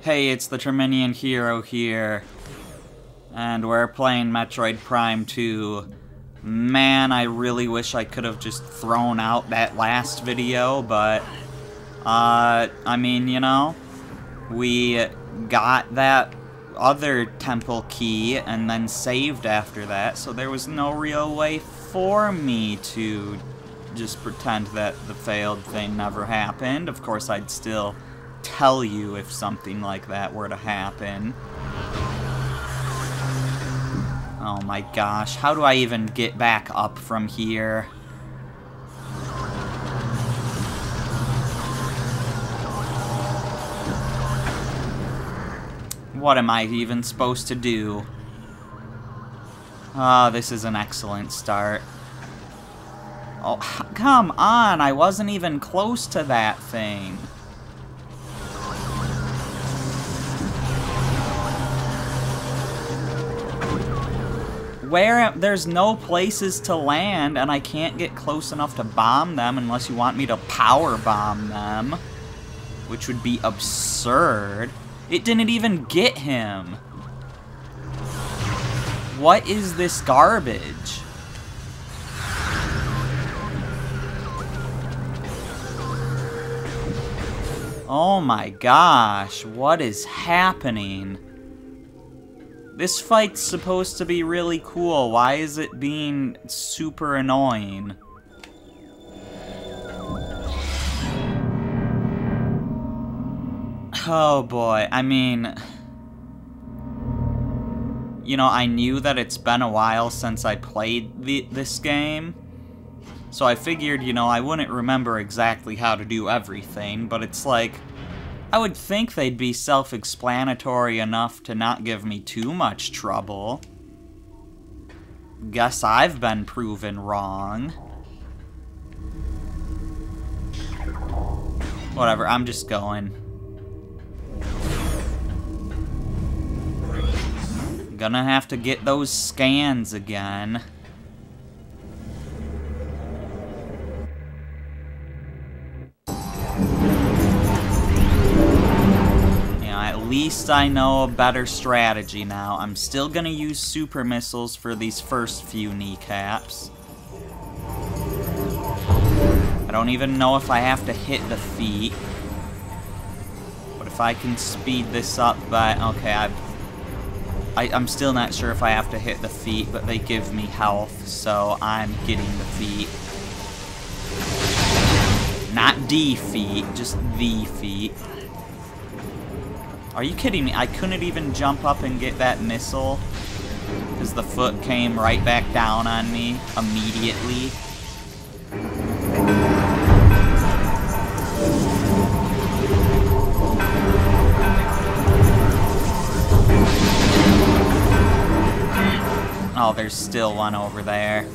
Hey, it's the Terminian Hero here, and we're playing Metroid Prime 2. Man, I really wish I could have just thrown out that last video, but, I mean, you know, we got that other temple key and then saved after that, so there was no real way for me to just pretend that the failed thing never happened. Of course, I'd still tell you if something like that were to happen. Oh my gosh, how do I even get back up from here? What am I even supposed to do? Ah, this is an excellent start. Oh, come on, I wasn't even close to that thing. There's no places to land, and I can't get close enough to bomb them unless you want me to power bomb them, which would be absurd. It didn't even get him. What is this garbage? Oh my gosh, what is happening? This fight's supposed to be really cool. Why is it being super annoying? Oh boy, I mean... You know, I knew that it's been a while since I played this game. So I figured, you know, I wouldn't remember exactly how to do everything, but it's like... I would think they'd be self-explanatory enough to not give me too much trouble. Guess I've been proven wrong. Whatever, I'm just going. Gonna have to get those scans again. At least I know a better strategy now. I'm still gonna use super missiles for these first few kneecaps. I don't even know if I have to hit the feet. But if I can speed this up by... Okay, I'm still not sure if I have to hit the feet, but they give me health, so I'm getting the feet. Not D feet, just the feet. Are you kidding me? I couldn't even jump up and get that missile because the foot came right back down on me immediately. Oh, there's still one over there.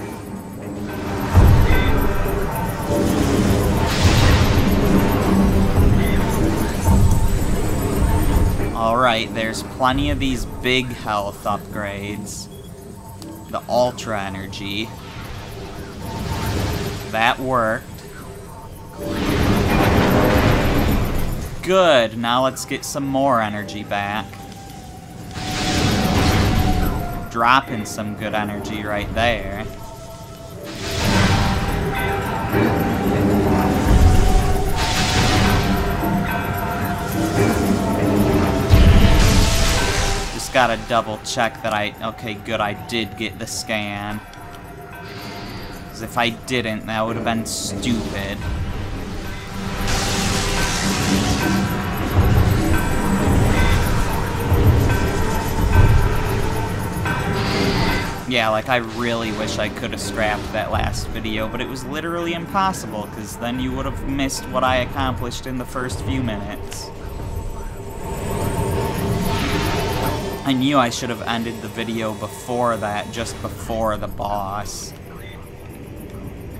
Alright, there's plenty of these big health upgrades. The Ultra Energy. That worked. Good, now let's get some more energy back. Dropping some good energy right there. Gotta double check that okay, good, I did get the scan. Because if I didn't, that would have been stupid. Yeah, like, I really wish I could have scrapped that last video, but it was literally impossible, because then you would have missed what I accomplished in the first few minutes. I knew I should have ended the video before that, just before the boss.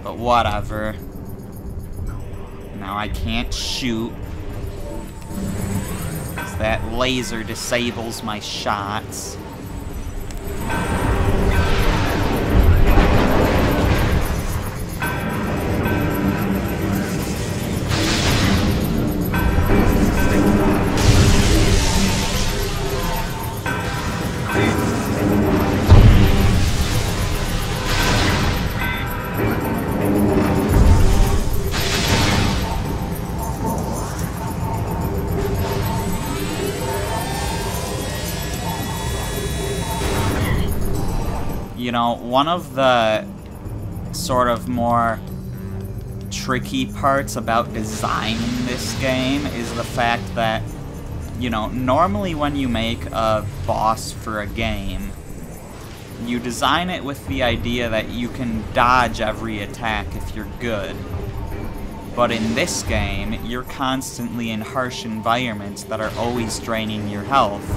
But whatever. Now I can't shoot. 'Cause that laser disables my shots. You know, one of the sort of more tricky parts about designing this game is the fact that, you know, normally when you make a boss for a game, you design it with the idea that you can dodge every attack if you're good. But in this game, you're constantly in harsh environments that are always draining your health.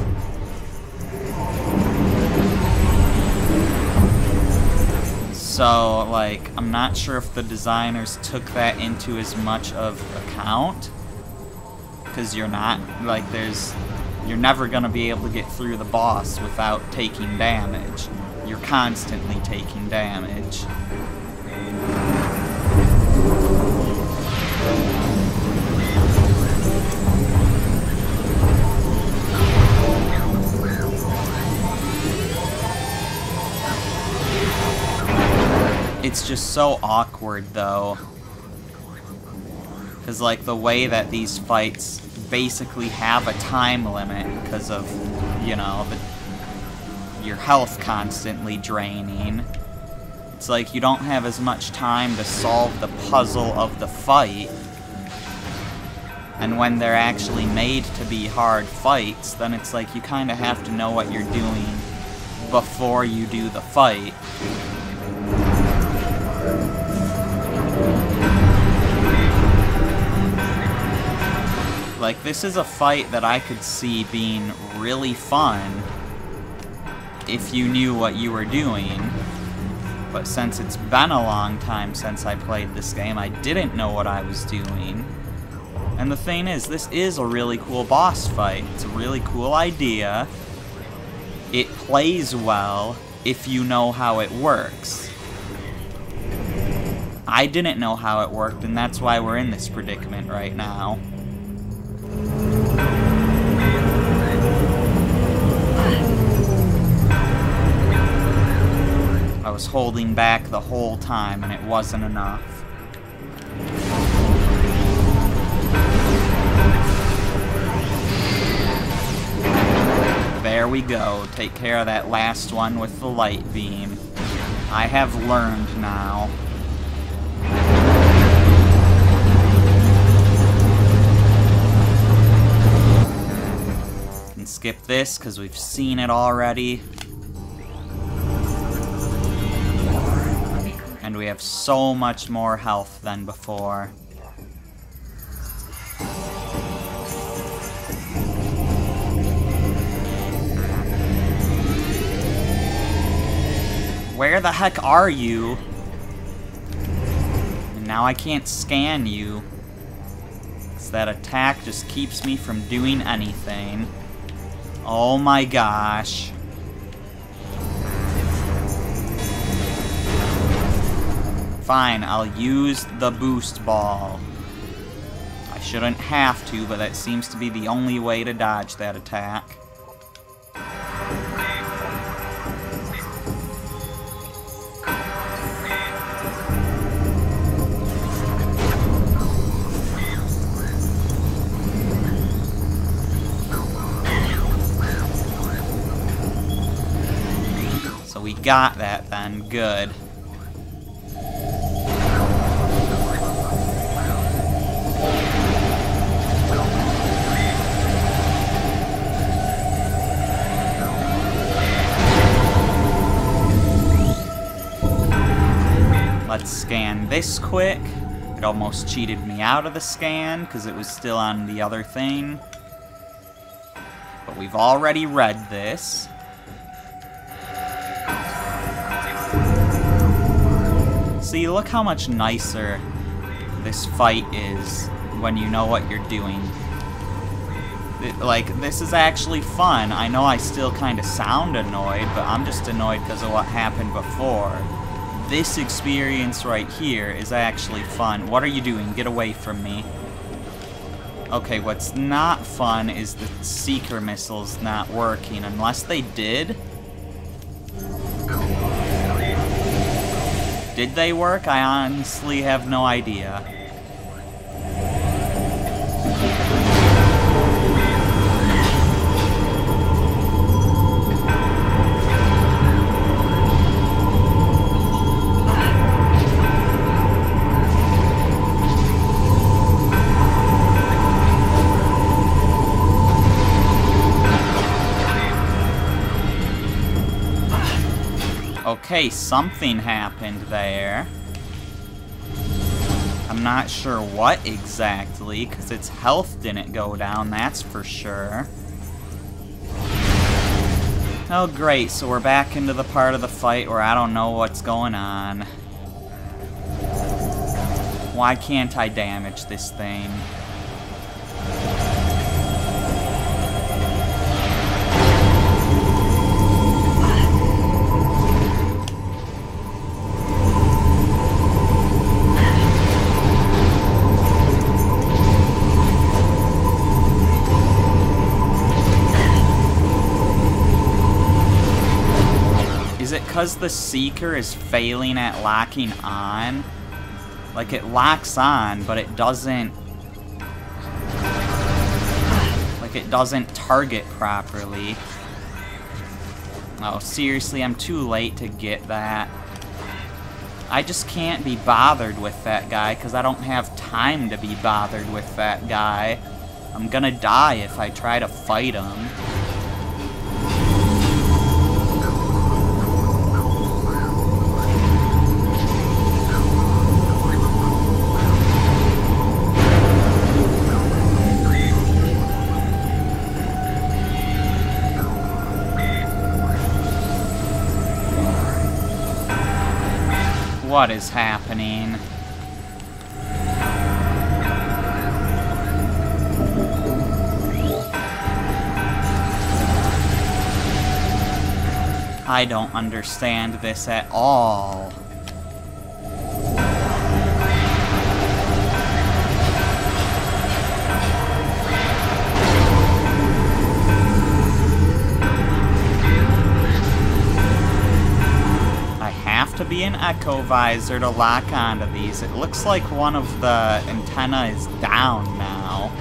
So, like, I'm not sure if the designers took that into as much of account. Because you're not, like, you're never gonna be able to get through the boss without taking damage. You're constantly taking damage. It's just so awkward, though. Because, like, the way that these fights basically have a time limit because of, you know, your health constantly draining. It's like you don't have as much time to solve the puzzle of the fight. And when they're actually made to be hard fights, then it's like you kind of have to know what you're doing before you do the fight. Like, this is a fight that I could see being really fun if you knew what you were doing. But since it's been a long time since I played this game, I didn't know what I was doing. And the thing is, this is a really cool boss fight. It's a really cool idea. It plays well if you know how it works. I didn't know how it worked, and that's why we're in this predicament right now. I was holding back the whole time, and it wasn't enough. There we go. Take care of that last one with the light beam. I have learned now. And skip this, because we've seen it already. And we have so much more health than before. Where the heck are you? And now I can't scan you. 'Cause that attack just keeps me from doing anything. Oh my gosh. Fine, I'll use the boost ball. I shouldn't have to, but that seems to be the only way to dodge that attack. So we got that then, good. Let's scan this quick. It almost cheated me out of the scan because it was still on the other thing. But we've already read this. See, look how much nicer this fight is when you know what you're doing. Like, this is actually fun. I know I still kind of sound annoyed, but I'm just annoyed because of what happened before. This experience right here is actually fun. What are you doing? Get away from me. Okay, what's not fun is the seeker missiles not working, unless they did. Did they work? I honestly have no idea. Okay, something happened there. I'm not sure what exactly, because its health didn't go down, that's for sure. Oh great, so we're back into the part of the fight where I don't know what's going on. Why can't I damage this thing? Is it because the Seeker is failing at locking on? Like, it locks on, but it doesn't... like, it doesn't target properly. Oh, seriously, I'm too late to get that. I just can't be bothered with that guy, because I don't have time to be bothered with that guy. I'm gonna die if I try to fight him. What is happening? I don't understand this at all. To be an echo visor to lock onto these. It looks like one of the antenna is down now.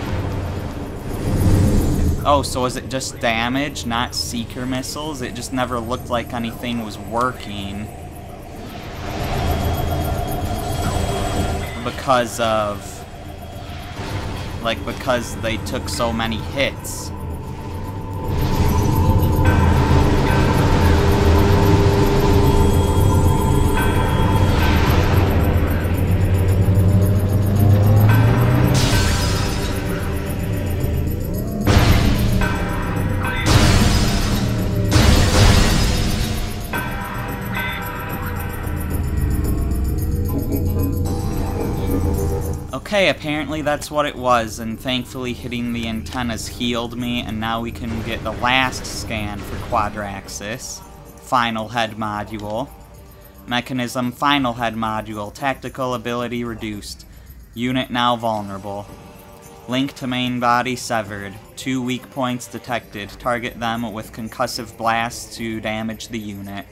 Oh, so is it just damage, not Seeker missiles? It just never looked like anything was working. Because of... like, because they took so many hits. Okay, apparently that's what it was, and thankfully hitting the antennas healed me, and now we can get the last scan for Quadraxis. Final head module. Mechanism, final head module. Tactical ability reduced. Unit now vulnerable. Link to main body severed. 2 weak points detected. Target them with concussive blasts to damage the unit.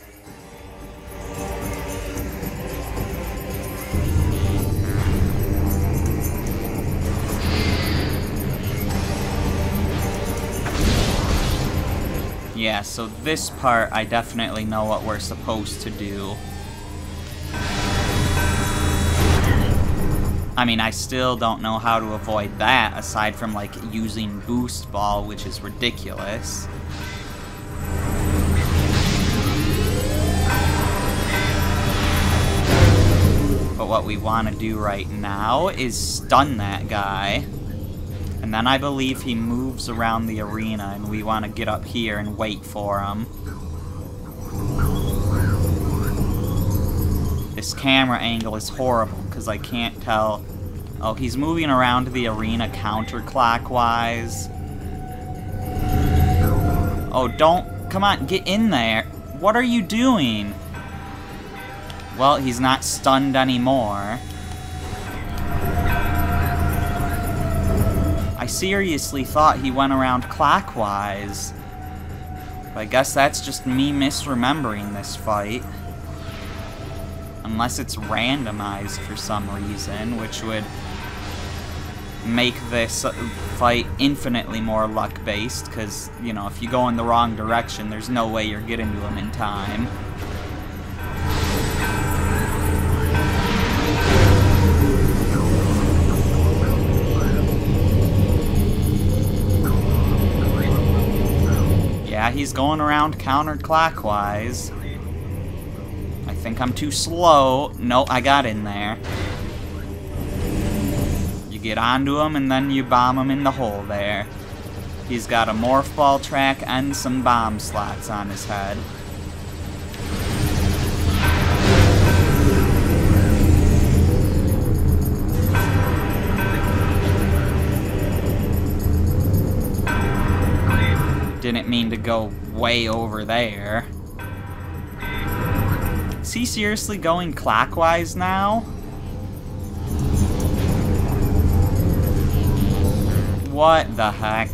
Yeah, so this part, I definitely know what we're supposed to do. I mean, I still don't know how to avoid that, aside from, like, using Boost Ball, which is ridiculous. But what we want to do right now is stun that guy. And then I believe he moves around the arena, and we want to get up here and wait for him. This camera angle is horrible, because I can't tell... Oh, he's moving around the arena counterclockwise. Oh, don't... Come on, get in there. What are you doing? Well, he's not stunned anymore. I seriously thought he went around clockwise. But I guess that's just me misremembering this fight. Unless it's randomized for some reason, which would make this fight infinitely more luck-based, because, you know, if you go in the wrong direction, there's no way you're getting to him in time. Yeah, he's going around counterclockwise. think I'm too slow. No, I got in there. You get onto him, and then you bomb him in the hole there. He's got a morph ball track and some bomb slots on his head. Didn't mean to go way over there. Is he seriously going clockwise now? What the heck?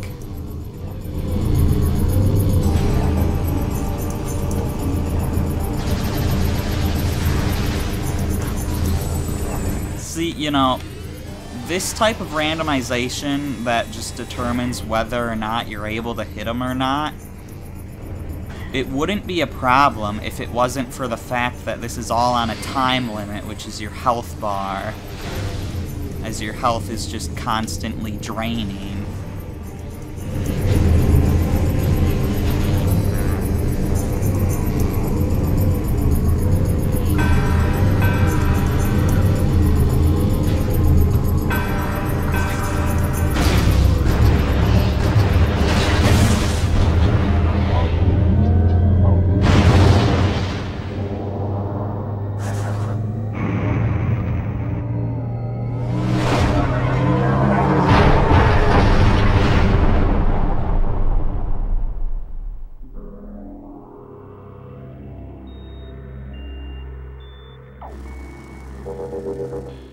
See, you know, this type of randomization that just determines whether or not you're able to hit him or not, it wouldn't be a problem if it wasn't for the fact that this is all on a time limit, which is your health bar, as your health is just constantly draining.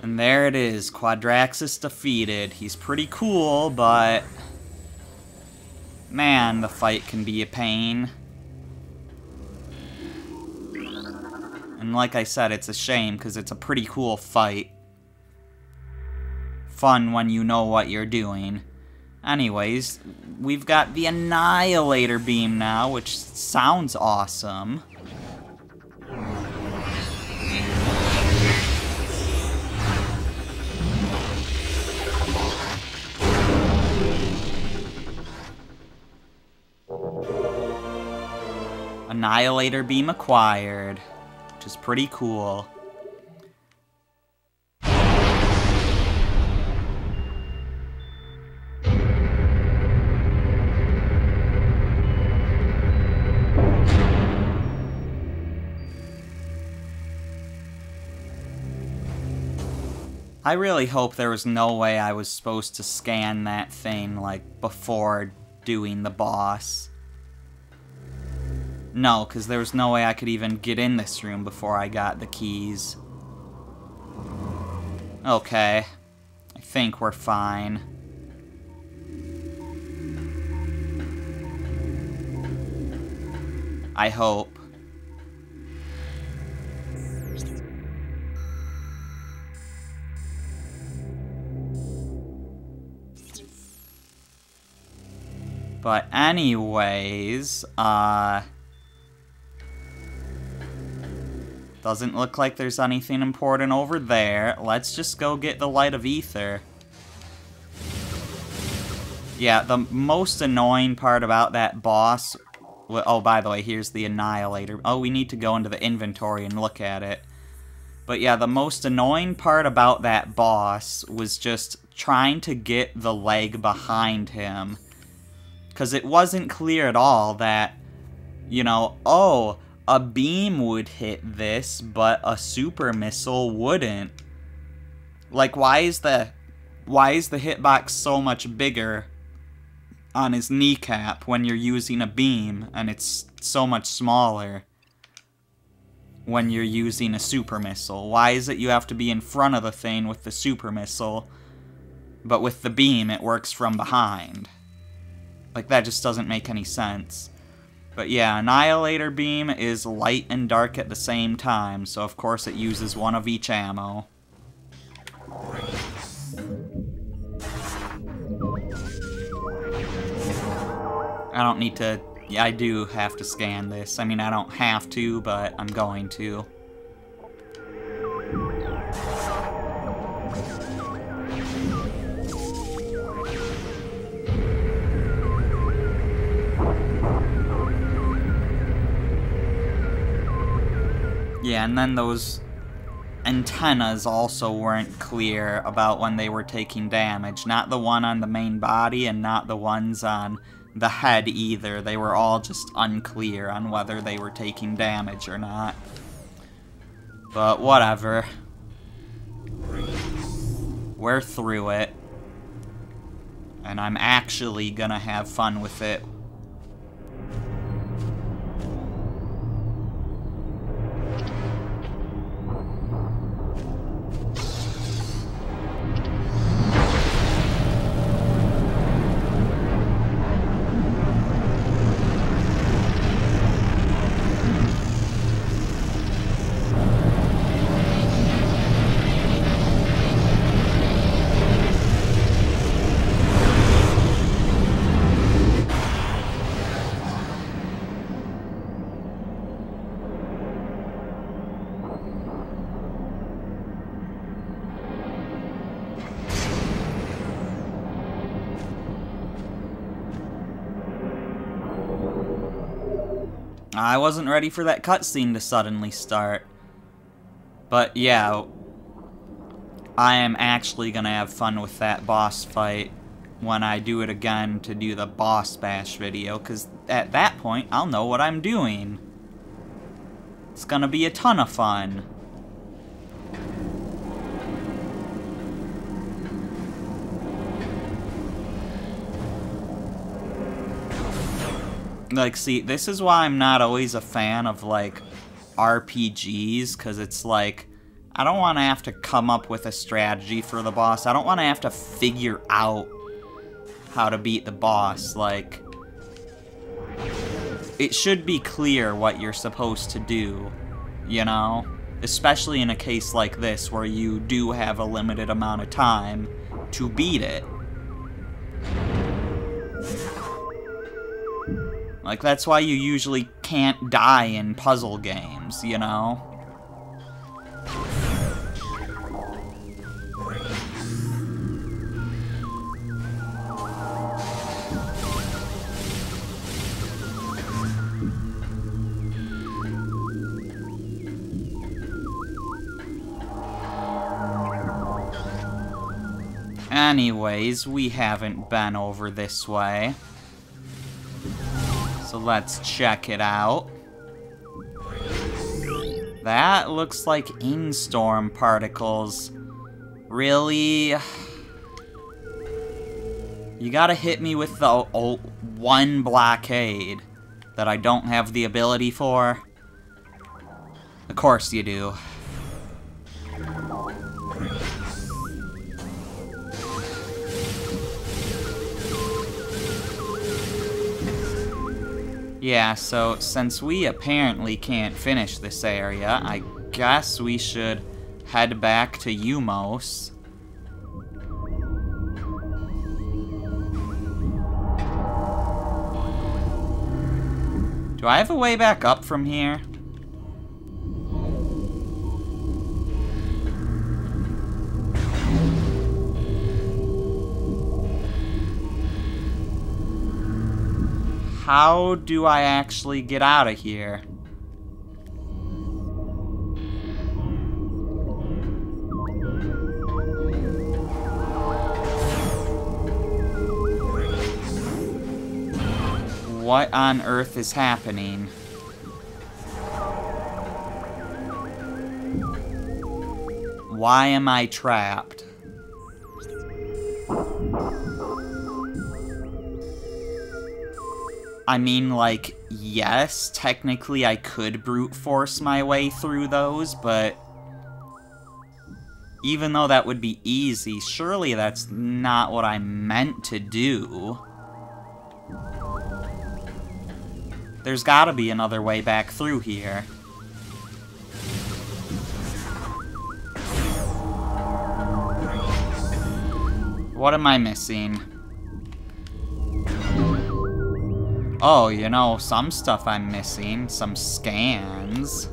And there it is, Quadraxis defeated. He's pretty cool, but man, the fight can be a pain. And like I said, it's a shame, because it's a pretty cool fight. Fun when you know what you're doing. Anyways, we've got the Annihilator Beam now, which sounds awesome. Annihilator Beam acquired, which is pretty cool. I really hope there was no way I was supposed to scan that thing, like, before doing the boss. No, because there was no way I could even get in this room before I got the keys. Okay. I think we're fine. I hope. But anyways, doesn't look like there's anything important over there. Let's just go get the Light of Ether. Yeah, the most annoying part about that boss... Oh, by the way, here's the Annihilator. Oh, we need to go into the inventory and look at it. But yeah, the most annoying part about that boss was just trying to get the leg behind him. Because it wasn't clear at all that, you know, oh... a beam would hit this, but a super missile wouldn't. Like, why is the hitbox so much bigger on his kneecap when you're using a beam, and it's so much smaller when you're using a super missile? Why is it you have to be in front of the thing with the super missile, but with the beam it works from behind? Like, that just doesn't make any sense. But yeah, Annihilator Beam is light and dark at the same time, so of course it uses one of each ammo. I don't need to... Yeah, I do have to scan this. I mean, I don't have to, but I'm going to. Yeah, and then those antennas also weren't clear about when they were taking damage. Not the one on the main body and not the ones on the head either. They were all just unclear on whether they were taking damage or not. But whatever. We're through it. And I'm actually gonna have fun with it. I wasn't ready for that cutscene to suddenly start. But yeah, I am actually gonna have fun with that boss fight when I do it again to do the boss bash video, because at that point, I'll know what I'm doing. It's gonna be a ton of fun. Like, see, this is why I'm not always a fan of, like, RPGs, because it's like, I don't want to have to come up with a strategy for the boss. I don't want to have to figure out how to beat the boss. Like, it should be clear what you're supposed to do, you know? Especially in a case like this, where you do have a limited amount of time to beat it. Like, that's why you usually can't die in puzzle games, you know? Anyways, we haven't been over this way. So let's check it out. That looks like in-storm particles. Really? You gotta hit me with the one blockade that I don't have the ability for? Of course you do. Yeah, so since we apparently can't finish this area, I guess we should head back to Umos. Do I have a way back up from here? How do I actually get out of here? What on earth is happening? Why am I trapped? I mean, like, yes, technically I could brute force my way through those, but even though that would be easy, surely that's not what I meant to do. There's gotta be another way back through here. What am I missing? Oh, you know, some stuff I'm missing. Some scans.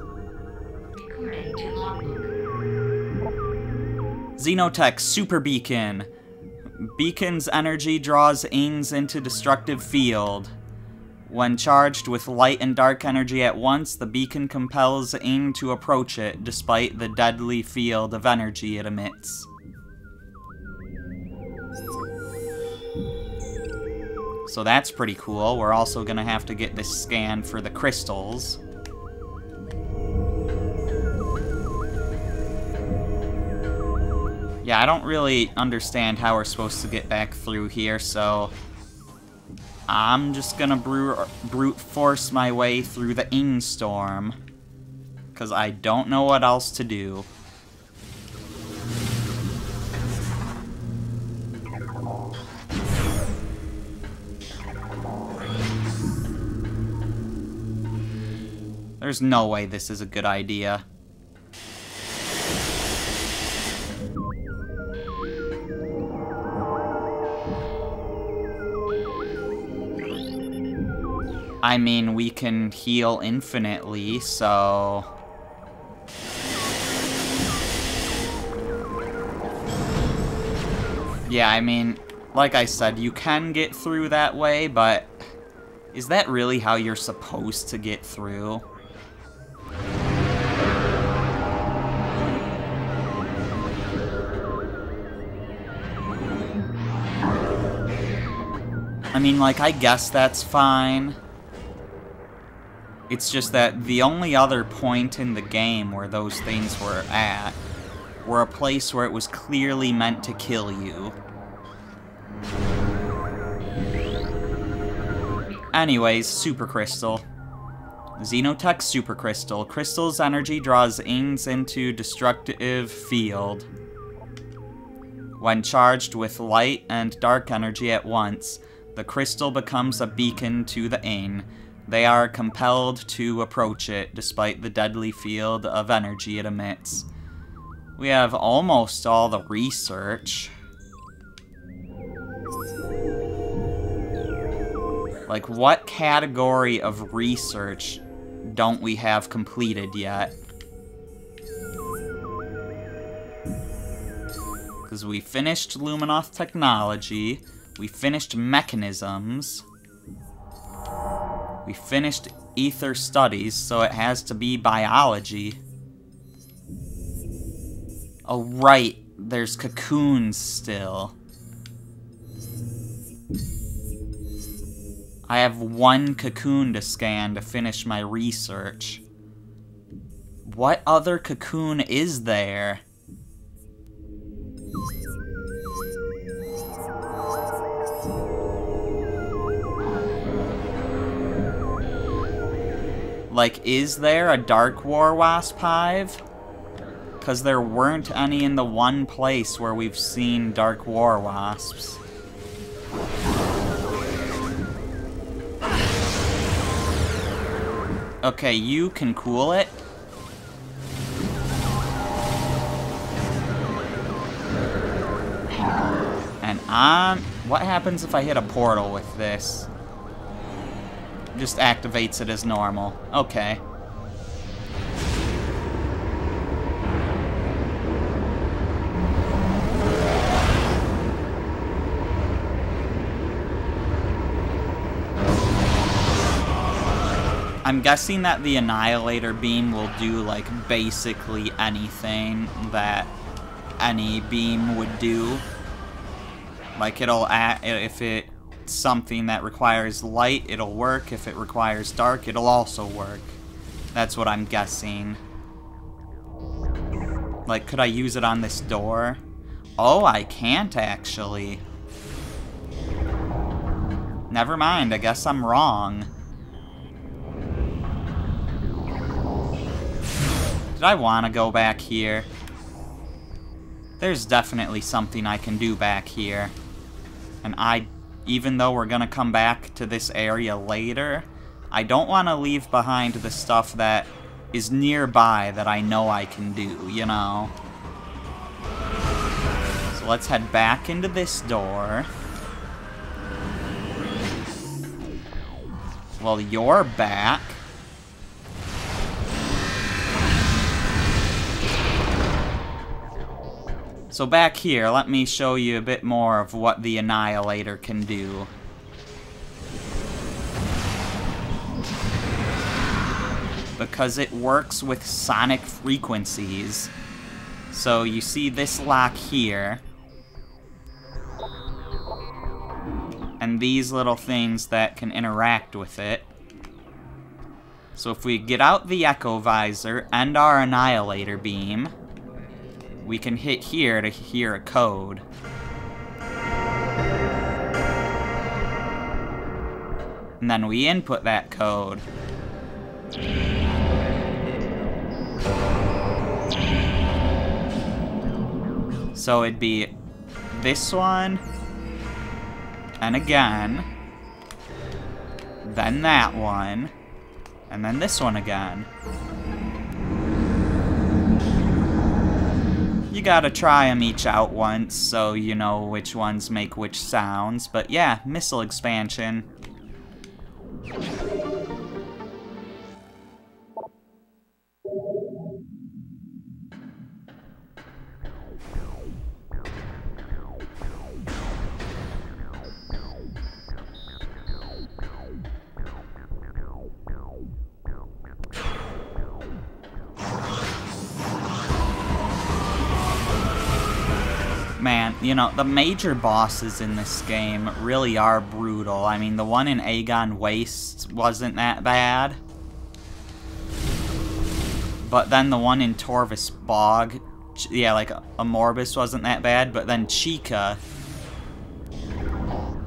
Xenotech Super Beacon. Beacon's energy draws Ains into destructive field. When charged with light and dark energy at once, the beacon compels Ing to approach it, despite the deadly field of energy it emits. So that's pretty cool. We're also gonna have to get this scan for the crystals. Yeah, I don't really understand how we're supposed to get back through here, so I'm just gonna brute force my way through the Ing storm, because I don't know what else to do. There's no way this is a good idea. I mean, we can heal infinitely, so... Yeah, I mean, like I said, you can get through that way, but is that really how you're supposed to get through? I mean, like, I guess that's fine. It's just that the only other point in the game where those things were at were a place where it was clearly meant to kill you. Anyways, Super Crystal. Xenotech Super Crystal. Crystal's energy draws Ings into destructive field. When charged with light and dark energy at once, the crystal becomes a beacon to the Ing. They are compelled to approach it, despite the deadly field of energy it emits. We have almost all the research. Like, what category of research don't we have completed yet? Because we finished Luminoth Technology, we finished Mechanisms, we finished Ether Studies, so it has to be Biology. Oh, right, there's Cocoons still. I have one Cocoon to scan to finish my research. What other Cocoon is there? Like, is there a Dark War Wasp Hive? Because there weren't any in the one place where we've seen Dark War Wasps. Okay, you can cool it. And what happens if I hit a portal with this? Just activates it as normal. Okay. I'm guessing that the Annihilator Beam will do, like, basically anything that any beam would do. Like, it'll if it's something that requires light, it'll work. If it requires dark, it'll also work. That's what I'm guessing. Like, could I use it on this door? Oh, I can't, actually. Never mind, I guess I'm wrong. Did I want to go back here? There's definitely something I can do back here. And even though we're gonna come back to this area later, I don't want to leave behind the stuff that is nearby that I know I can do, you know? So let's head back into this door. Well, you're back. So back here, let me show you a bit more of what the Annihilator can do. because it works with sonic frequencies. So you see this lock here, and these little things that can interact with it. So if we get out the Echo Visor and our Annihilator Beam, we can hit here to hear a code. And then we input that code. So it'd be this one, and again, then that one, and then this one again. You gotta try them each out once so you know which ones make which sounds, but yeah, missile expansion. Man, you know, the major bosses in this game really are brutal. I mean, the one in Aegon Waste wasn't that bad. But then the one in Torvus Bog, yeah, like, Amorbus wasn't that bad. But then Chica,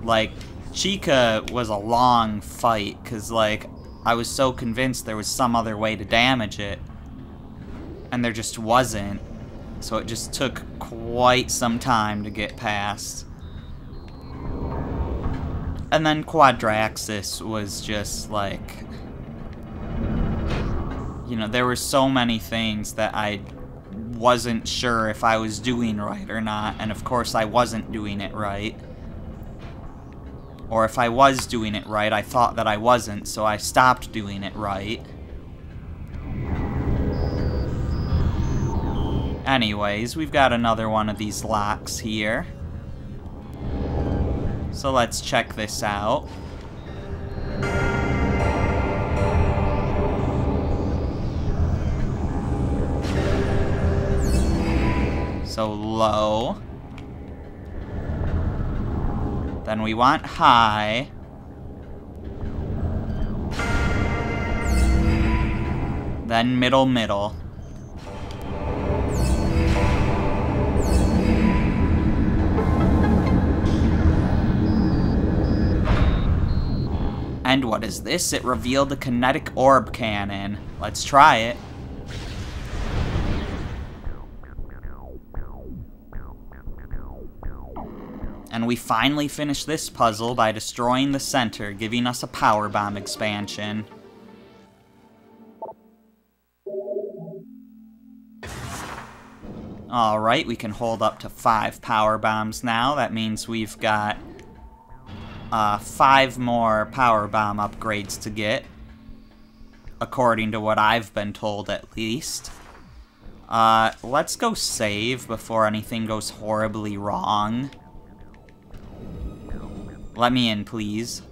like, Chica was a long fight, because, like, I was so convinced there was some other way to damage it. And there just wasn't. So it just took quite some time to get past. And then Quadraxis was just like... You know, there were so many things that I wasn't sure if I was doing right or not. And of course I wasn't doing it right. Or if I was doing it right, I thought that I wasn't, so I stopped doing it right. Anyways, we've got another one of these locks here. So let's check this out. So low. Then we want high. Then middle, middle. And what is this? It revealed a kinetic orb cannon. Let's try it. And we finally finished this puzzle by destroying the center, giving us a power bomb expansion. Alright, we can hold up to 5 power bombs now. That means we've got 5 more power bomb upgrades to get, according to what I've been told at least. Let's go save before anything goes horribly wrong. Let me in, please.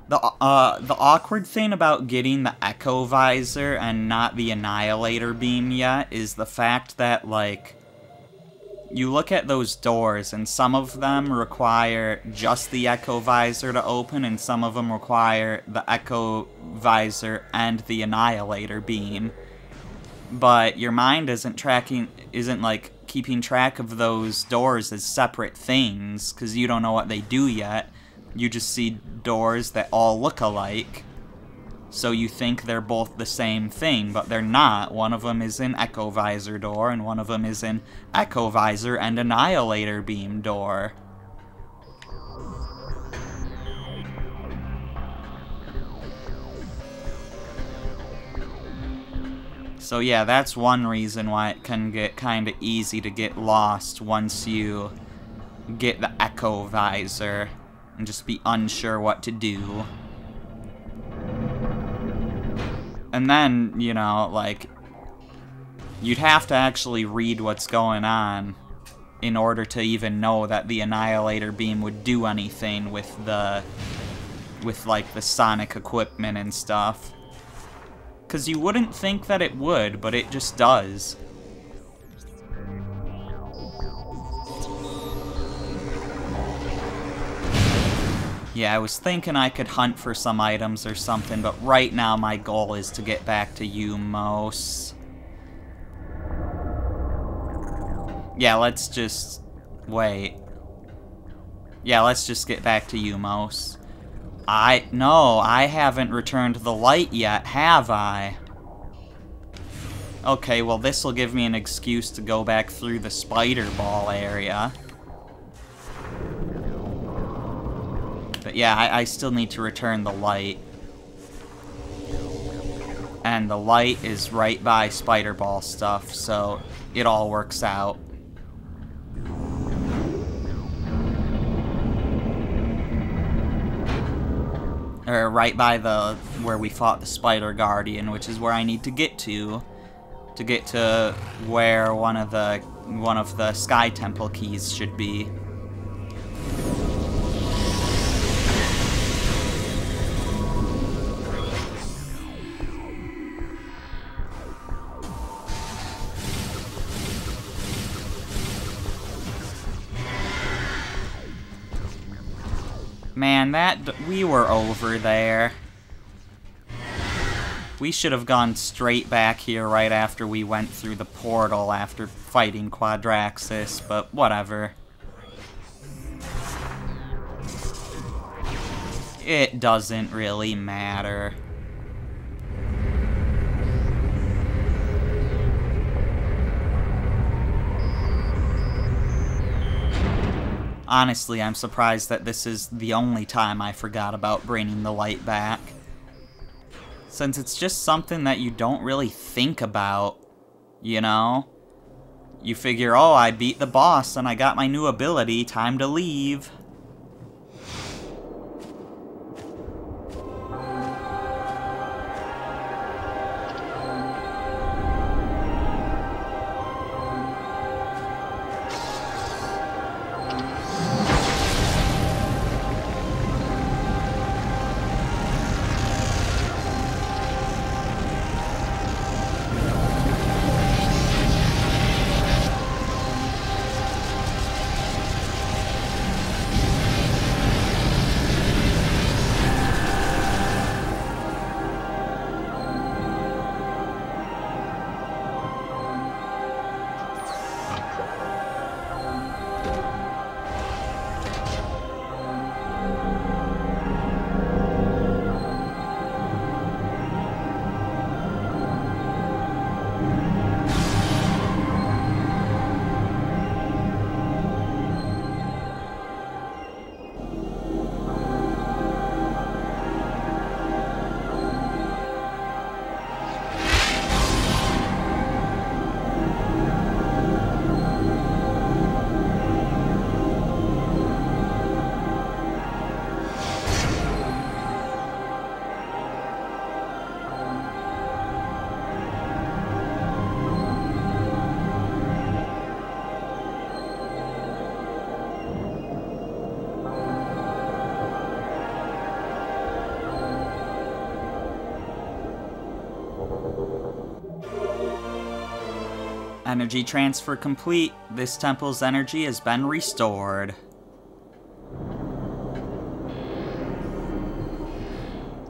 The awkward thing about getting the Echo Visor and not the Annihilator Beam yet is the fact that, like, you look at those doors and some of them require just the Echo Visor to open and some of them require the Echo Visor and the Annihilator Beam. But your mind isn't like keeping track of those doors as separate things because you don't know what they do yet. You just see doors that all look alike, so you think they're both the same thing, but they're not. One of them is an Echo Visor door, and one of them is an Echo Visor and Annihilator Beam door. So yeah, that's one reason why it can get kinda easy to get lost once you get the Echo Visor and just be unsure what to do. And then, you know, like, You'd have to actually read what's going on in order to even know that the Annihilator Beam would do anything with like the sonic equipment and stuff. 'Cause you wouldn't think that it would, but it just does. Yeah, I was thinking I could hunt for some items or something, but right now my goal is to get back to Umos. Yeah, let's just... wait. Yeah, let's just get back to Umos. No, I haven't returned the light yet, have I? Okay, well this will give me an excuse to go back through the spider ball area. But yeah, I still need to return the light. And the light is right by spider ball stuff, so it all works out. Or right by where we fought the Spider Guardian, which is where I need to get to where one of the Sky Temple keys should be. Man, we were over there. We should have gone straight back here right after we went through the portal after fighting Quadraxis, but whatever. It doesn't really matter. Honestly, I'm surprised that this is the only time I forgot about bringing the light back. Since it's just something that you don't really think about, you know? You figure, oh, I beat the boss and I got my new ability, time to leave. Energy transfer complete. This temple's energy has been restored.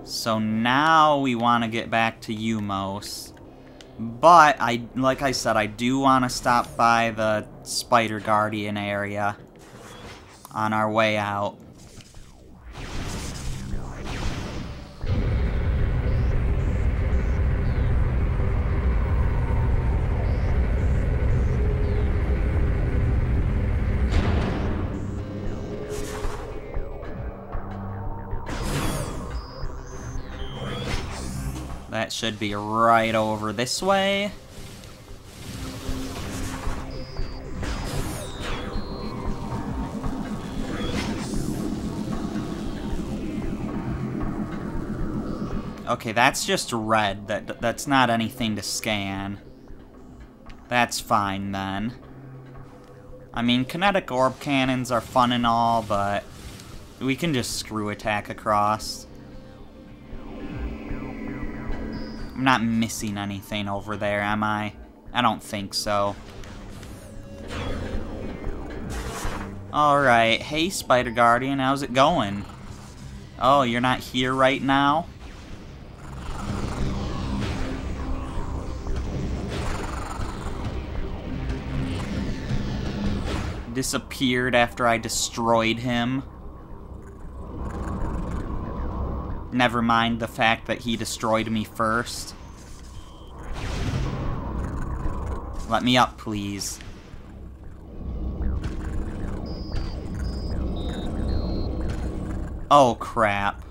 So now we want to get back to Umos. But, like I said, I do want to stop by the Spider Guardian area on our way out. That should be right over this way. Okay, that's just red. That's not anything to scan. That's fine, then. I mean, kinetic orb cannons are fun and all, but we can just screw attack across. I'm not missing anything over there, am I? I don't think so. Alright, hey Spider Guardian, how's it going? Oh, you're not here right now? Disappeared after I destroyed him. Never mind the fact that he destroyed me first. Let me up, please. Oh, crap.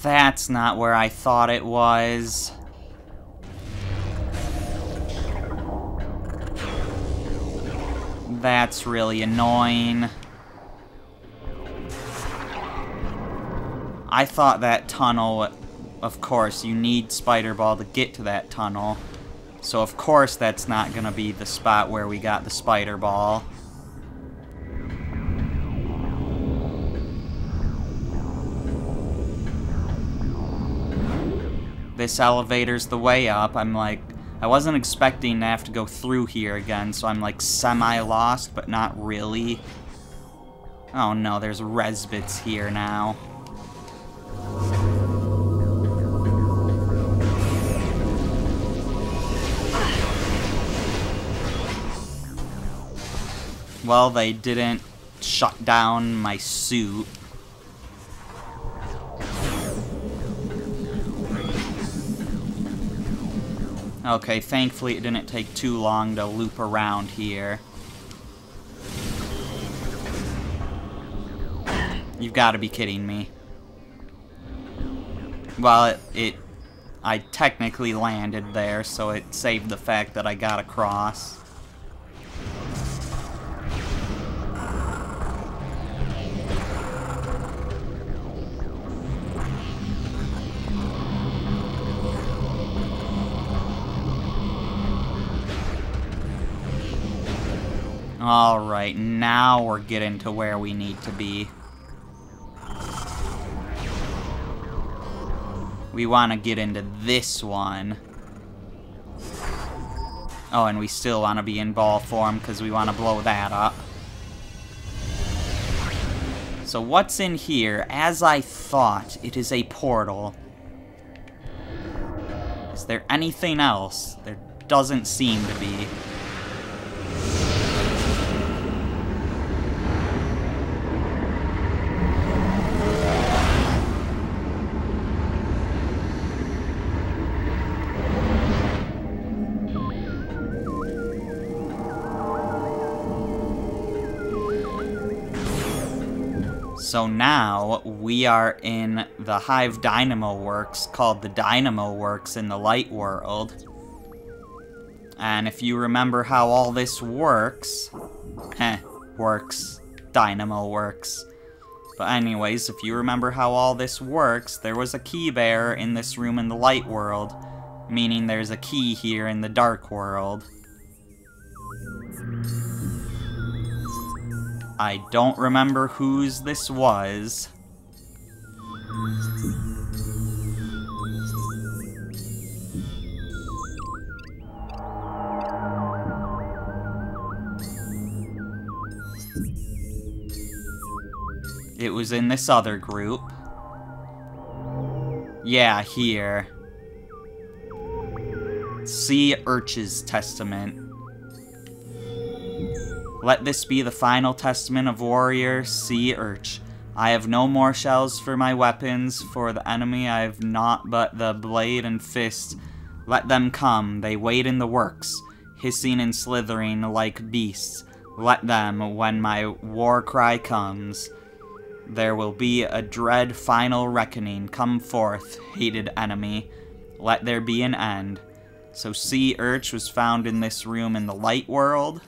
That's not where I thought it was. That's really annoying. I thought that tunnel, of course, you need Spider Ball to get to that tunnel. So of course that's not gonna be the spot where we got the Spider Ball. This elevator's the way up. I'm like, I wasn't expecting to have to go through here again, so I'm like semi-lost, but not really. Oh no, there's Resbits here now. Well, they didn't shut down my suit. Okay, thankfully it didn't take too long to loop around here. You've got to be kidding me. Well, I technically landed there, so it saved the fact that I got across. Alright, now we're getting to where we need to be. We want to get into this one. Oh, and we still want to be in ball form because we want to blow that up. So what's in here? As I thought, it is a portal. Is there anything else? There doesn't seem to be. So now, we are in the Hive Dynamo Works, called the Dynamo Works in the Light World. And if you remember how all this works... works. Dynamo Works. But anyways, if you remember how all this works, there was a key bearer in this room in the Light World, meaning there's a key here in the Dark World. I don't remember whose this was. It was in this other group. Yeah, here. Sea Urch's Testament. Let this be the final testament of warrior Sea Urch. I have no more shells for my weapons. For the enemy I have naught but the blade and fist. Let them come, they wait in the works, hissing and slithering like beasts. Let them, when my war cry comes. There will be a dread final reckoning. Come forth, hated enemy. Let there be an end. So Sea Urch was found in this room in the Light World.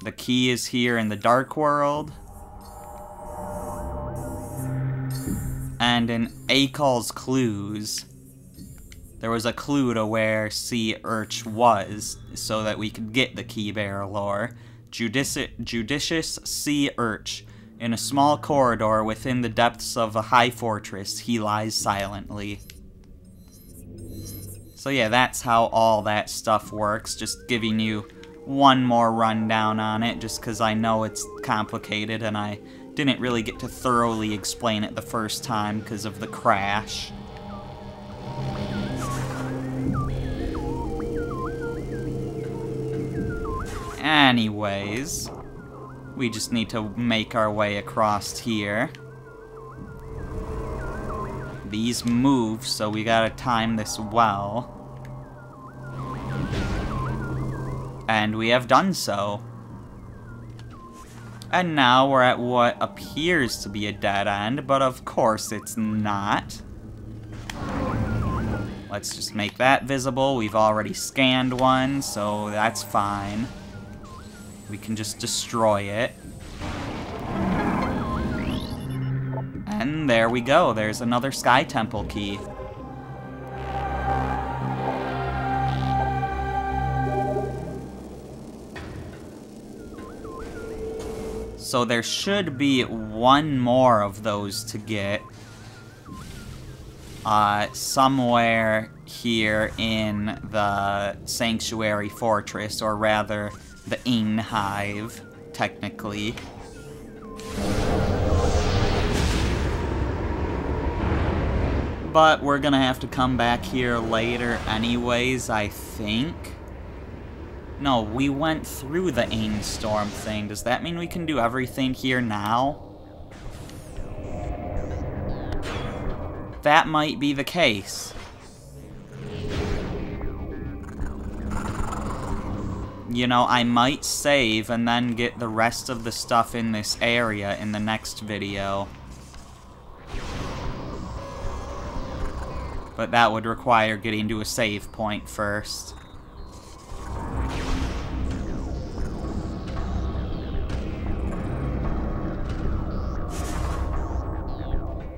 The key is here in the Dark World. And in Akol's Clues, there was a clue to where Sea Urch was, so that we could get the Key Bearer lore. Judicious Sea Urch. In a small corridor within the depths of a high fortress, he lies silently. So yeah, that's how all that stuff works. Just giving you one more rundown on it, just because I know it's complicated and I didn't really get to thoroughly explain it the first time because of the crash. Anyways, we just need to make our way across here. These move, so we gotta time this well. And we have done so. And now we're at what appears to be a dead end, but of course it's not. Let's just make that visible. We've already scanned one, so that's fine. We can just destroy it. And there we go. There's another Sky Temple key. So there should be one more of those to get. Somewhere here in the Sanctuary Fortress, or rather, the Inn Hive, technically. But we're gonna have to come back here later anyways, I think. No, we went through the Ain Storm thing. Does that mean we can do everything here now? That might be the case. You know, I might save and then get the rest of the stuff in this area in the next video. But that would require getting to a save point first.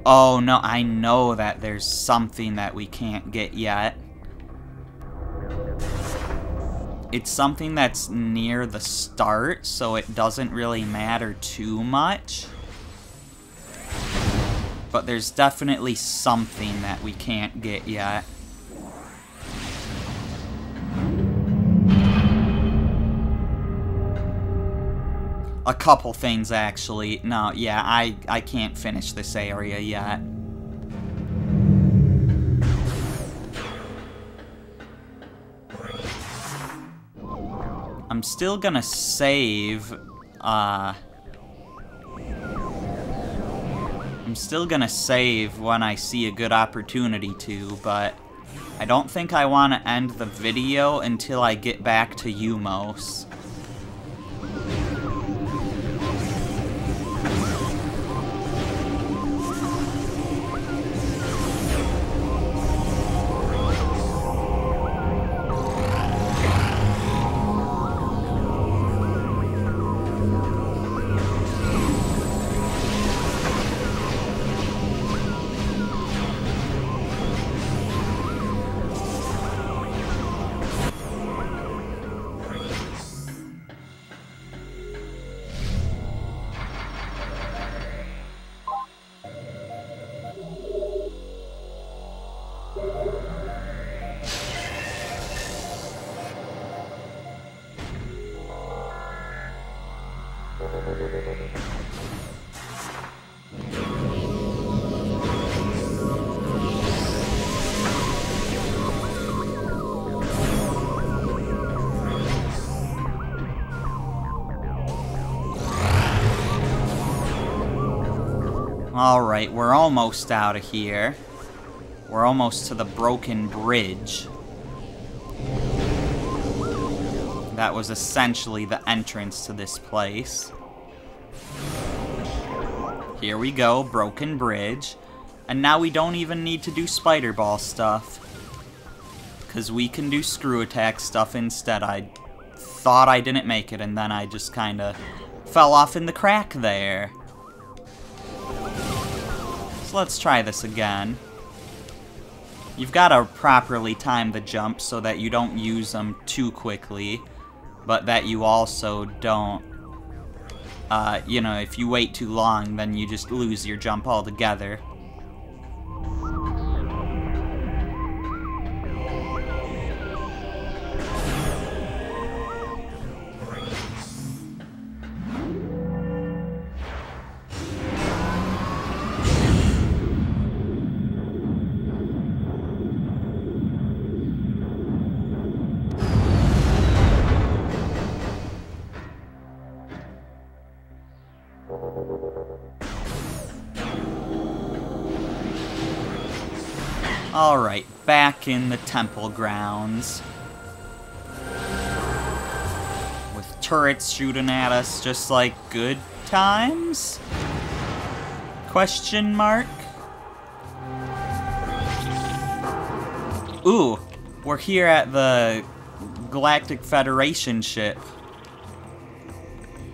Oh no, I know that there's something that we can't get yet. It's something that's near the start, so it doesn't really matter too much. But there's definitely something that we can't get yet. A couple things, actually. No, yeah, I can't finish this area yet. I'm still gonna save, I'm still gonna save when I see a good opportunity to, but I don't think I want to end the video until I get back to Umos. Alright, we're almost out of here. We're almost to the broken bridge. That was essentially the entrance to this place. Here we go, broken bridge. And now we don't even need to do spider ball stuff. Because we can do screw attack stuff instead. I thought I didn't make it, and then I just kind of fell off in the crack there. So let's try this again. You've got to properly time the jump so that you don't use them too quickly, but that you also don't, you know, if you wait too long, then you just lose your jump altogether. Alright, back in the temple grounds. With turrets shooting at us just like good times? Question mark? Ooh, we're here at the Galactic Federation ship.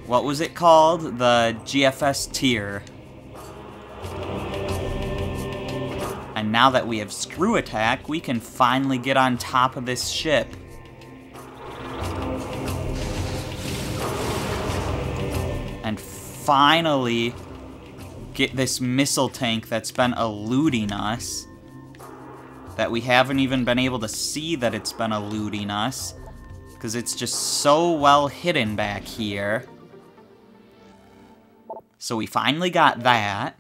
What was it called? The GFS tier. And now that we have Screw Attack, we can finally get on top of this ship. And finally get this missile tank that's been eluding us. That we haven't even been able to see that it's been eluding us. Because it's just so well hidden back here. So we finally got that.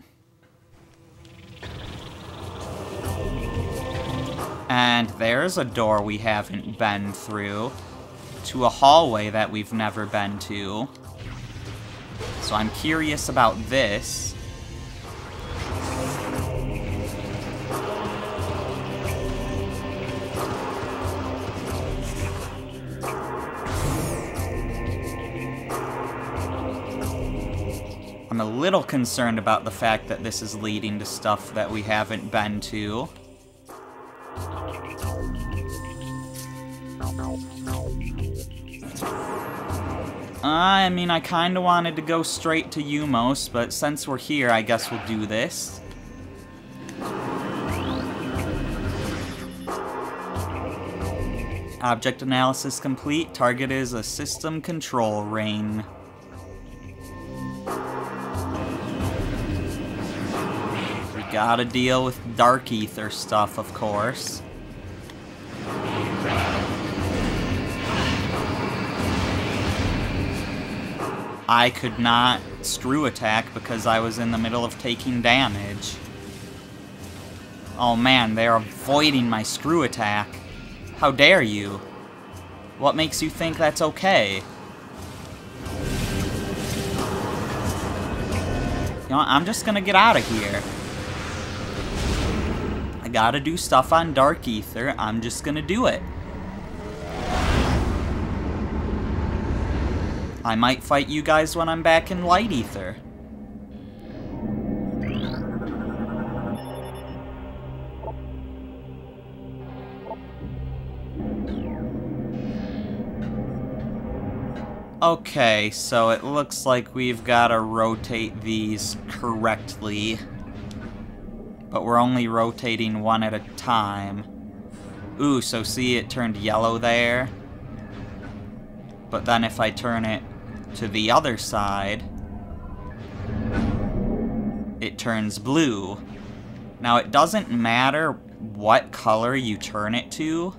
And there's a door we haven't been through, to a hallway that we've never been to. So I'm curious about this. I'm a little concerned about the fact that this is leading to stuff that we haven't been to. I mean, I kinda wanted to go straight to Umos, but since we're here, I guess we'll do this. Object analysis complete. Target is a system control ring. We gotta deal with dark ether stuff, of course. I could not Screw Attack because I was in the middle of taking damage. Oh man, they're avoiding my Screw Attack. How dare you? What makes you think that's okay? You know what, I'm just gonna get out of here. I gotta do stuff on Dark Ether, I'm just gonna do it. I might fight you guys when I'm back in Light Ether. Okay, so it looks like we've got to rotate these correctly. But we're only rotating one at a time. Ooh, so see, it turned yellow there. But then if I turn it to the other side, it turns blue. Now it doesn't matter what color you turn it to,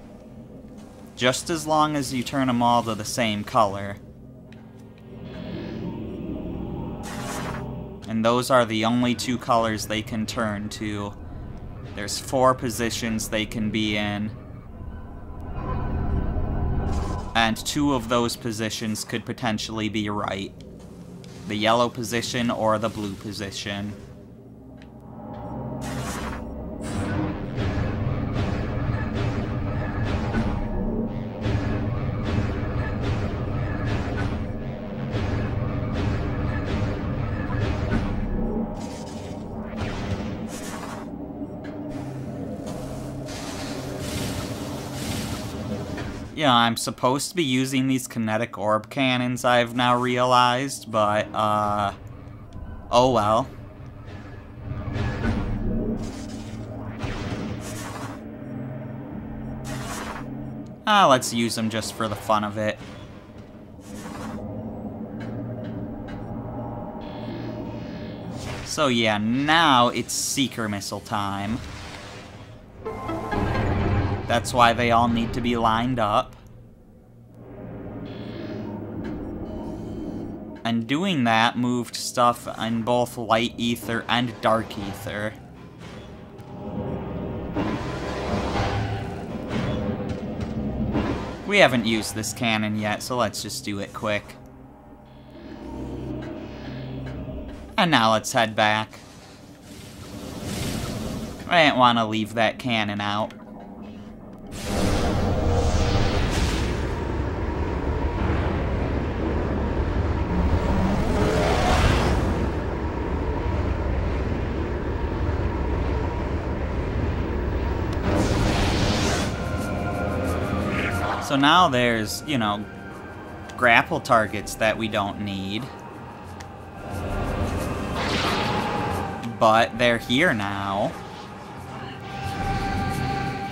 just as long as you turn them all to the same color. And those are the only two colors they can turn to. There's 4 positions they can be in. And 2 of those positions could potentially be right. The yellow position or the blue position. Yeah, I'm supposed to be using these kinetic orb cannons, I've now realized, but, oh well. Let's use them just for the fun of it. So yeah, now it's Seeker Missile time. That's why they all need to be lined up. And doing that moved stuff in both Light Ether and Dark Ether. We haven't used this cannon yet, so let's just do it quick. And now let's head back. I didn't want to leave that cannon out. So now there's, you know, grapple targets that we don't need. But they're here now.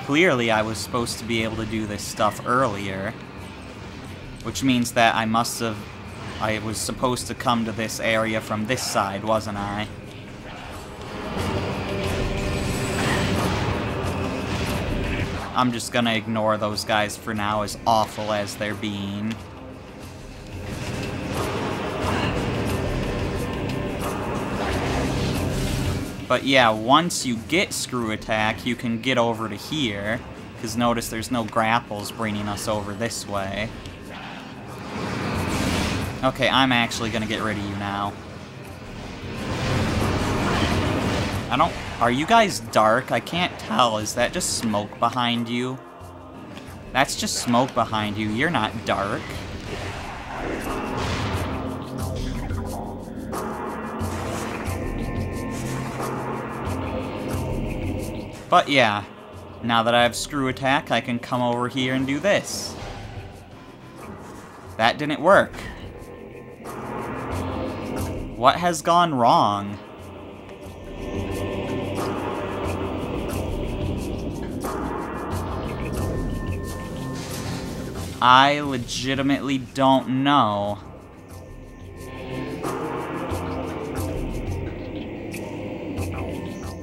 Clearly I was supposed to be able to do this stuff earlier. Which means that I was supposed to come to this area from this side, wasn't I? I'm just gonna ignore those guys for now, as awful as they're being. But yeah, once you get Screw Attack, you can get over to here. Because notice there's no grapples bringing us over this way. Okay, I'm actually gonna get rid of you now. Are you guys dark? I can't tell. Is that just smoke behind you? That's just smoke behind you. You're not dark. But yeah, now that I have Screw Attack, I can come over here and do this. That didn't work. What has gone wrong? I legitimately don't know.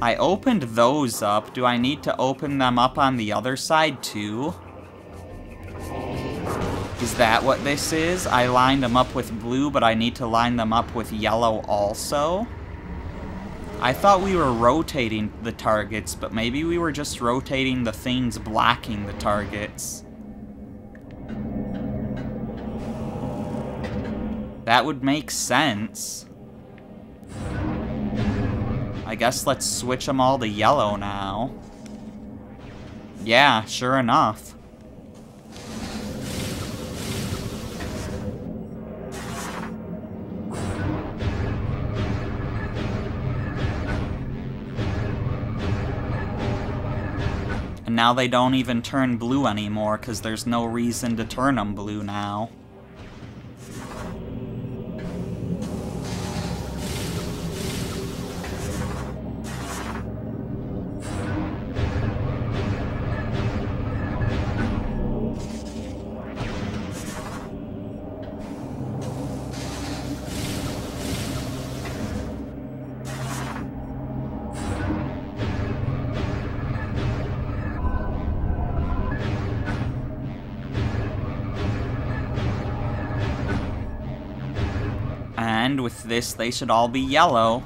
I opened those up. Do I need to open them up on the other side too? Is that what this is? I lined them up with blue, but I need to line them up with yellow also? I thought we were rotating the targets, but maybe we were just rotating the things blocking the targets. That would make sense. I guess let's switch them all to yellow now. Yeah, sure enough. And now they don't even turn blue anymore, because there's no reason to turn them blue now. And with this, they should all be yellow.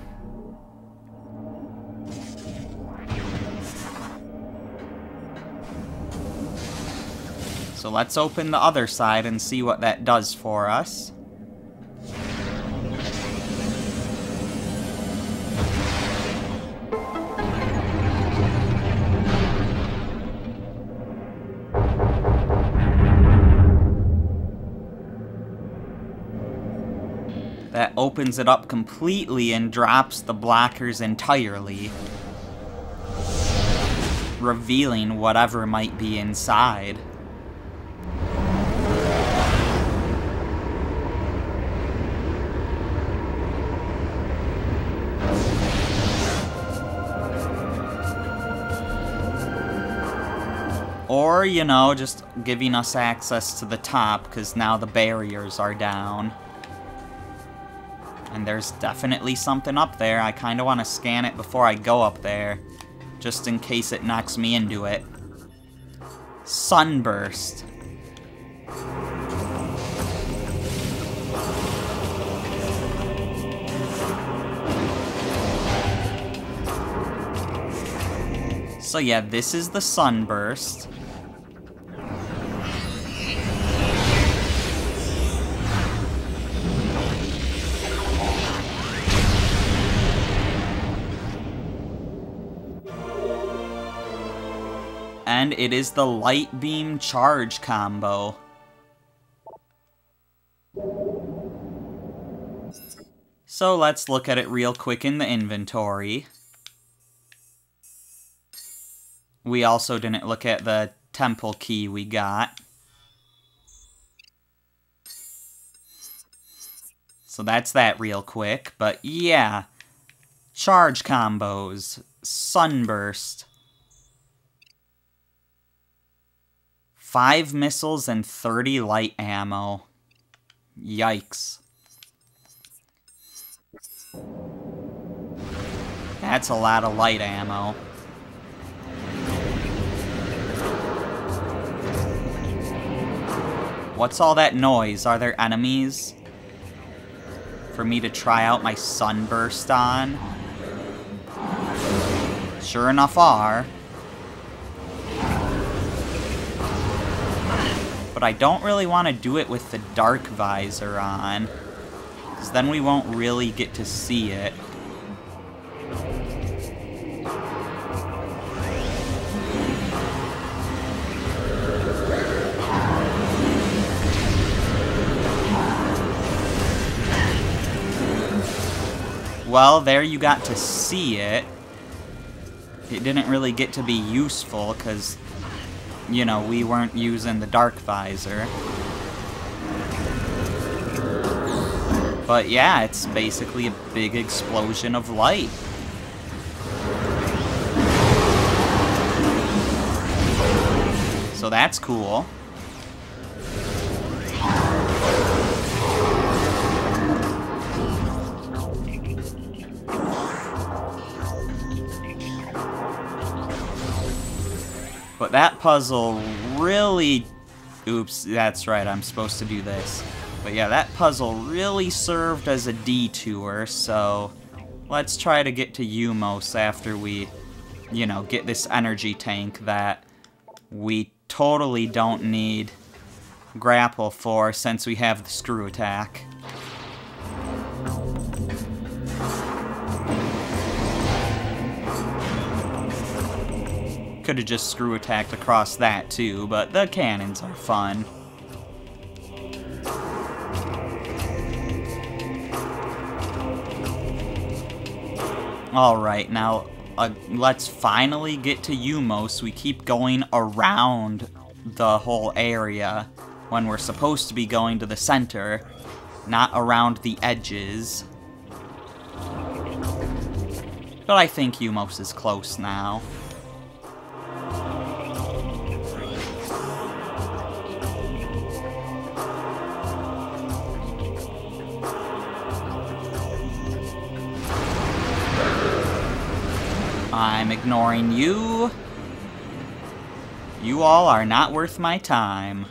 So let's open the other side and see what that does for us. That opens it up completely and drops the blockers entirely, revealing whatever might be inside. Or, you know, just giving us access to the top, because now the barriers are down. And there's definitely something up there. I kind of want to scan it before I go up there, just in case it knocks me into it. Sunburst. So yeah, this is the Sunburst. And it is the Light Beam Charge combo. So let's look at it real quick in the inventory. We also didn't look at the temple key we got. So that's that real quick. But yeah, charge combos, Sunburst. 5 missiles and 30 light ammo. Yikes. That's a lot of light ammo. What's all that noise? Are there enemies for me to try out my Sunburst on? Sure enough are. But I don't really want to do it with the dark visor on, because then we won't really get to see it. Well, there you got to see it. It didn't really get to be useful, because, you know, we weren't using the dark visor. But yeah, it's basically a big explosion of light. So that's cool. But that puzzle really... Oops, that's right, I'm supposed to do this. But yeah, that puzzle really served as a detour, so... Let's try to get to Umos after we, you know, get this energy tank that we totally don't need grapple for since we have the screw attack. Could have just screw attacked across that too, but the cannons are fun. Alright, now let's finally get to Umos. We keep going around the whole area when we're supposed to be going to the center, not around the edges. But I think Umos is close now. I'm ignoring you. You all are not worth my time.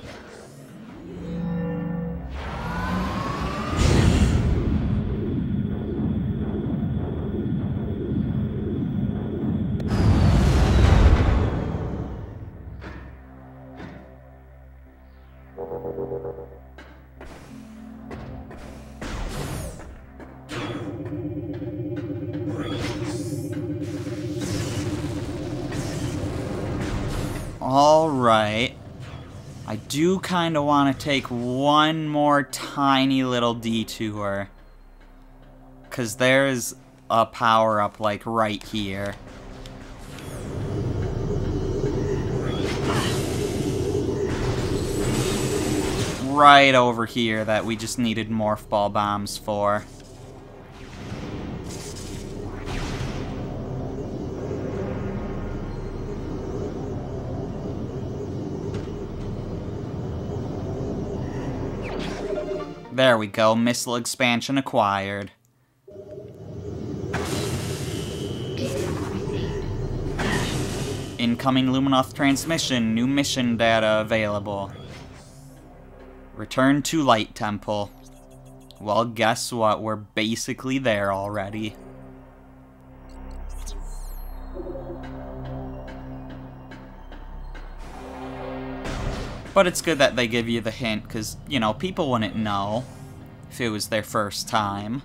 Alright. I do kind of want to take one more tiny little detour. Because there's a power-up, like, right here. Right over here that we just needed morph ball bombs for. There we go, missile expansion acquired. Incoming Luminoth transmission, new mission data available. Return to Light Temple. Well, guess what? We're basically there already. But it's good that they give you the hint, because, you know, people wouldn't know if it was their first time.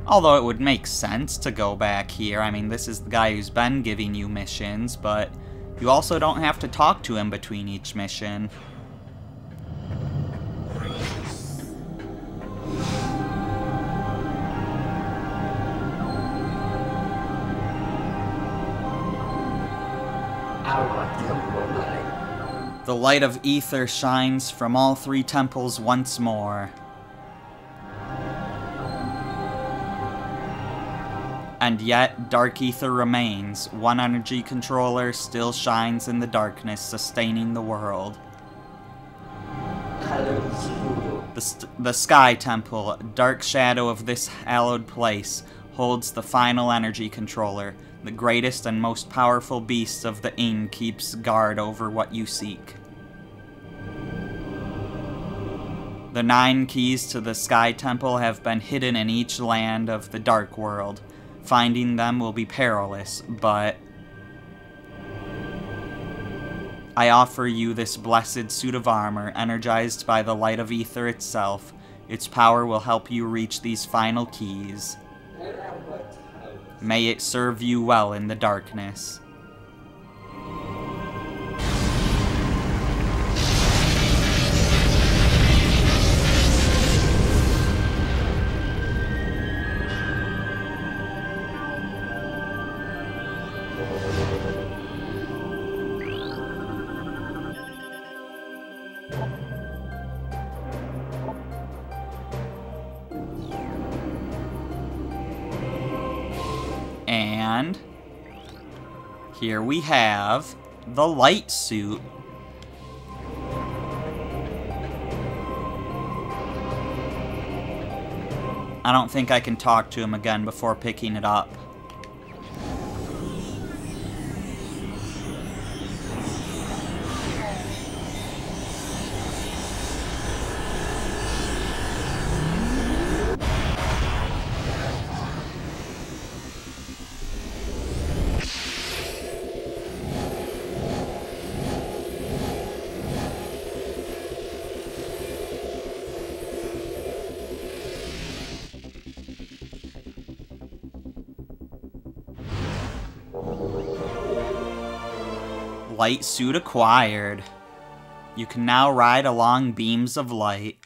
Although it would make sense to go back here. I mean, this is the guy who's been giving you missions, but you also don't have to talk to him between each mission. The light of ether shines from all three temples once more. And yet, dark ether remains. One energy controller still shines in the darkness, sustaining the world. The Sky Temple, dark shadow of this hallowed place, holds the final energy controller. The greatest and most powerful beast of the Ing keeps guard over what you seek. The 9 keys to the Sky Temple have been hidden in each land of the Dark World. Finding them will be perilous, but I offer you this blessed suit of armor, energized by the light of ether itself. Its power will help you reach these final keys. May it serve you well in the darkness. And here we have the light suit. I don't think I can talk to him again before picking it up. Light suit acquired. You can now ride along beams of light.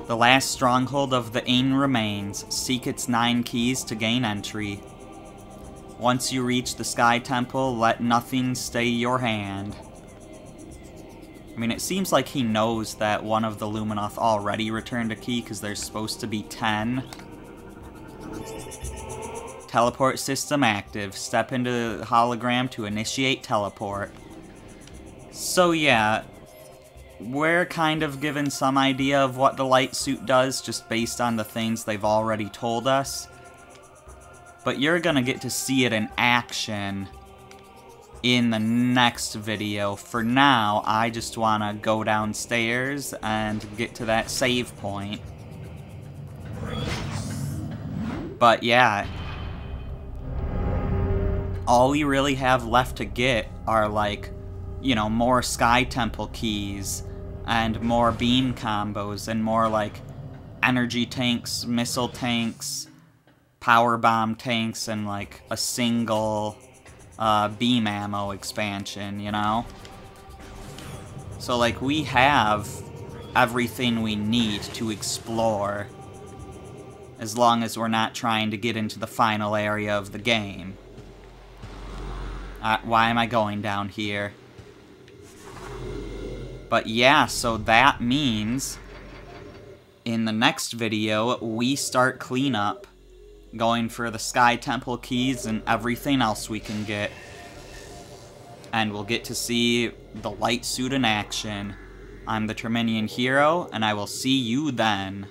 The last stronghold of the Ing remains. Seek its 9 keys to gain entry. Once you reach the Sky Temple, let nothing stay your hand. I mean, it seems like he knows that one of the Luminoth already returned a key, because there's supposed to be 10. Teleport system active. Step into the hologram to initiate teleport. So yeah, we're kind of given some idea of what the light suit does, just based on the things they've already told us. But you're gonna get to see it in action in the next video. For now, I just want to go downstairs and get to that save point. But yeah, all we really have left to get are, like, you know, more Sky Temple keys and more beam combos and more, like, energy tanks, missile tanks, power bomb tanks, and, like, a single beam ammo expansion, you know? So, like, we have everything we need to explore, as long as we're not trying to get into the final area of the game. Why am I going down here? But yeah, so that means in the next video, we start cleanup, going for the Sky Temple keys and everything else we can get. And we'll get to see the light suit in action. I'm the Terminian Hero, and I will see you then.